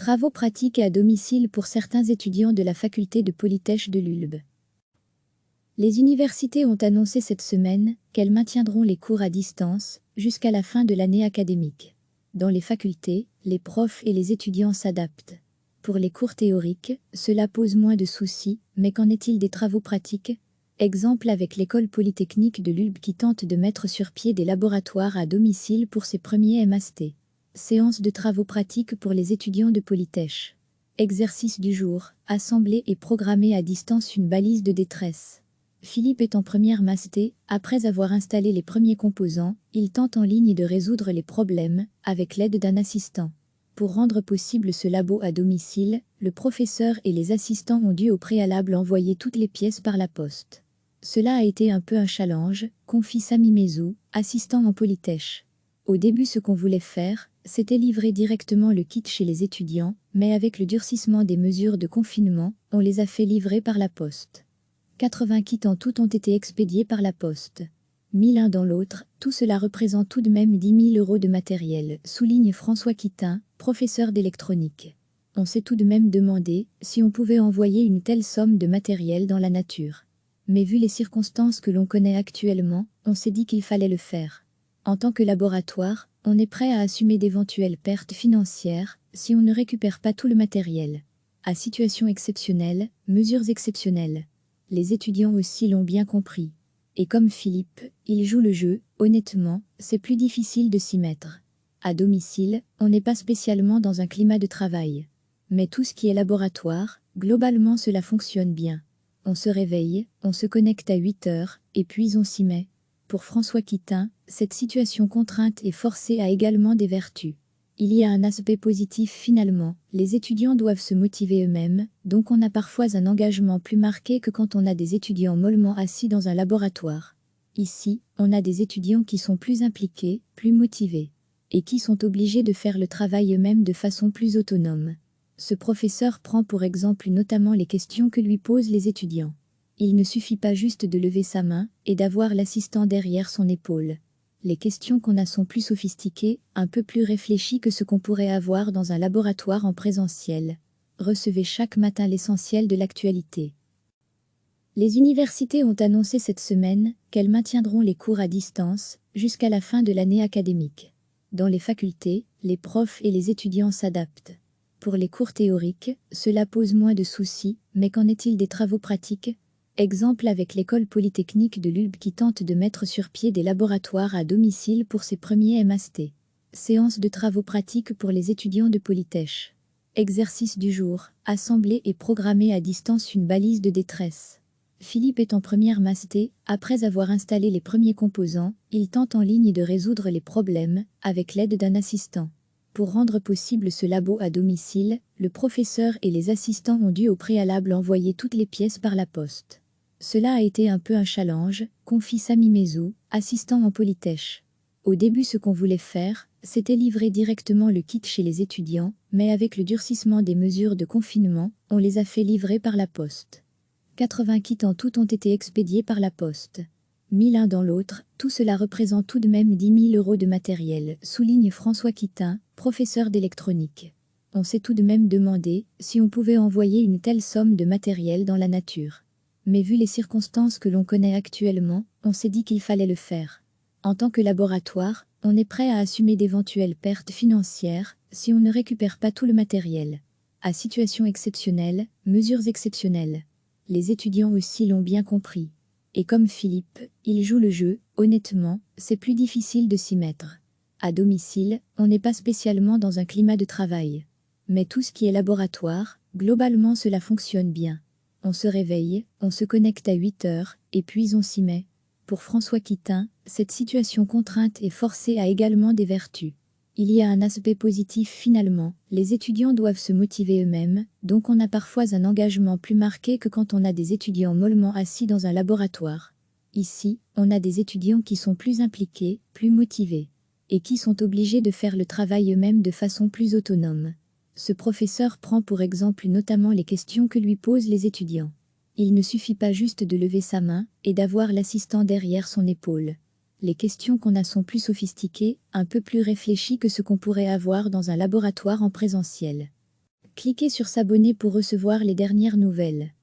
Travaux pratiques à domicile pour certains étudiants de la faculté de Polytech de Lulbe. Les universités ont annoncé cette semaine qu'elles maintiendront les cours à distance jusqu'à la fin de l'année académique. Dans les facultés, les profs et les étudiants s'adaptent. Pour les cours théoriques, cela pose moins de soucis, mais qu'en est-il des travaux pratiques? Exemple avec l'école polytechnique de Lulbe qui tente de mettre sur pied des laboratoires à domicile pour ses premiers MAST. Séance de travaux pratiques pour les étudiants de Polytech. Exercice du jour, assembler et programmer à distance une balise de détresse. Philippe est en première MAST, après avoir installé les premiers composants, il tente en ligne de résoudre les problèmes, avec l'aide d'un assistant. Pour rendre possible ce labo à domicile, le professeur et les assistants ont dû au préalable envoyer toutes les pièces par la poste. Cela a été un peu un challenge, confie Sami Mezou, assistant en Polytech. Au début ce qu'on voulait faire, c'était livrer directement le kit chez les étudiants, mais avec le durcissement des mesures de confinement, on les a fait livrer par la poste. 80 kits en tout ont été expédiés par la poste. Mis l'un dans l'autre, tout cela représente tout de même 10 000 € de matériel, souligne François Quitin, professeur d'électronique. On s'est tout de même demandé si on pouvait envoyer une telle somme de matériel dans la nature. Mais vu les circonstances que l'on connaît actuellement, on s'est dit qu'il fallait le faire. En tant que laboratoire, on est prêt à assumer d'éventuelles pertes financières si on ne récupère pas tout le matériel. À situation exceptionnelle, mesures exceptionnelles. Les étudiants aussi l'ont bien compris. Et comme Philippe, il joue le jeu, honnêtement, c'est plus difficile de s'y mettre. À domicile, on n'est pas spécialement dans un climat de travail. Mais tout ce qui est laboratoire, globalement cela fonctionne bien. On se réveille, on se connecte à 8 heures, et puis on s'y met. Pour François Quitin, cette situation contrainte et forcée a également des vertus. Il y a un aspect positif finalement, les étudiants doivent se motiver eux-mêmes, donc on a parfois un engagement plus marqué que quand on a des étudiants mollement assis dans un laboratoire. Ici, on a des étudiants qui sont plus impliqués, plus motivés, et qui sont obligés de faire le travail eux-mêmes de façon plus autonome. Ce professeur prend pour exemple notamment les questions que lui posent les étudiants. Il ne suffit pas juste de lever sa main et d'avoir l'assistant derrière son épaule. Les questions qu'on a sont plus sophistiquées, un peu plus réfléchies que ce qu'on pourrait avoir dans un laboratoire en présentiel. Recevez chaque matin l'essentiel de l'actualité. Les universités ont annoncé cette semaine qu'elles maintiendront les cours à distance jusqu'à la fin de l'année académique. Dans les facultés, les profs et les étudiants s'adaptent. Pour les cours théoriques, cela pose moins de soucis, mais qu'en est-il des travaux pratiques? Exemple avec l'école polytechnique de Lulbe qui tente de mettre sur pied des laboratoires à domicile pour ses premiers MAST. Séance de travaux pratiques pour les étudiants de Polytech. Exercice du jour, assembler et programmer à distance une balise de détresse. Philippe est en première MAST, après avoir installé les premiers composants, il tente en ligne de résoudre les problèmes, avec l'aide d'un assistant. Pour rendre possible ce labo à domicile, le professeur et les assistants ont dû au préalable envoyer toutes les pièces par la poste. Cela a été un peu un challenge, confie Sami Mezou, assistant en Polytech. Au début ce qu'on voulait faire, c'était livrer directement le kit chez les étudiants, mais avec le durcissement des mesures de confinement, on les a fait livrer par la poste. 80 kits en tout ont été expédiés par la poste. Mis l'un dans l'autre, tout cela représente tout de même 10 000 € de matériel, souligne François Quitin, professeur d'électronique. On s'est tout de même demandé si on pouvait envoyer une telle somme de matériel dans la nature. Mais vu les circonstances que l'on connaît actuellement, on s'est dit qu'il fallait le faire. En tant que laboratoire, on est prêt à assumer d'éventuelles pertes financières si on ne récupère pas tout le matériel. À situation exceptionnelle, mesures exceptionnelles. Les étudiants aussi l'ont bien compris. Et comme Philippe, il joue le jeu, honnêtement, c'est plus difficile de s'y mettre. À domicile, on n'est pas spécialement dans un climat de travail. Mais tout ce qui est laboratoire, globalement cela fonctionne bien. On se réveille, on se connecte à 8 heures, et puis on s'y met. Pour François Quitin, cette situation contrainte et forcée a également des vertus. Il y a un aspect positif finalement, les étudiants doivent se motiver eux-mêmes, donc on a parfois un engagement plus marqué que quand on a des étudiants mollement assis dans un laboratoire. Ici, on a des étudiants qui sont plus impliqués, plus motivés, et qui sont obligés de faire le travail eux-mêmes de façon plus autonome. Ce professeur prend pour exemple notamment les questions que lui posent les étudiants. Il ne suffit pas juste de lever sa main et d'avoir l'assistant derrière son épaule. Les questions qu'on a sont plus sophistiquées, un peu plus réfléchies que ce qu'on pourrait avoir dans un laboratoire en présentiel. Cliquez sur s'abonner pour recevoir les dernières nouvelles.